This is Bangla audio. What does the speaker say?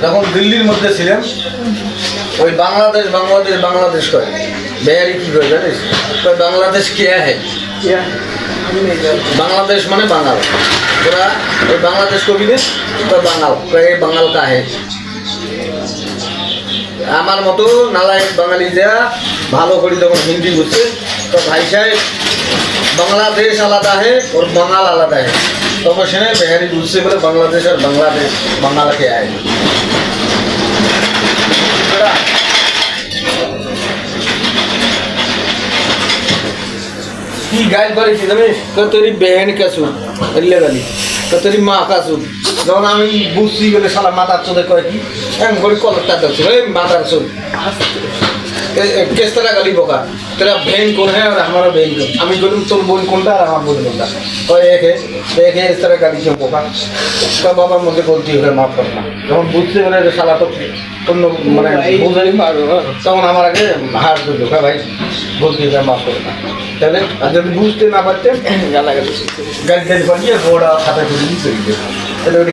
যখন দিল্লির মধ্যে ছিলাম ওই বাংলাদেশ বাংলাদেশ বাংলাদেশ করে বেহারি কি করে জানিস কয় বাংলাদেশ কে হ্যাঁ বাংলাদেশ মানে বাঙাল ওরা ওই বাংলাদেশ কবি নে বাঙাল কয় বাঙাল কাহে আমার মতো নালায়ক বাঙালি যা ভালো করে যখন হিন্দি বুঝছে তো ভাই সাহেব বাংলাদেশ আলাদা হে और বাঙাল আলাদা হে তখন সে বেহারি বুঝছে বলে বাংলাদেশ আর বাংলাদেশ বাঙাল কে আয় কি গাইল করেছি জানিস তোর বেহেন কাছু এলে গালি তোর মা কাছু যখন আমি বুঝছি বলে সালা মাথার চোদে কয় কি এমন করে কলরটা দেখছো এই মাথার চোদ किस तरह गली बोका तेरा बहन कौन है और हमारा बहन कौन अमी बोलूँ तुम बोल कौन था और हमारा बोल कौन था तो एक है इस तरह गली क्यों बोका तो बाबा मुझे बोलती है माफ करना जब हम बुझते बने साला तो तुम लोग मैंने बुझे तब हमारा के हार दो लोग भाई बोलती है माफ करना चले जब बुझते ना बच्चे गाली गाली पड़िए घोड़ा खाता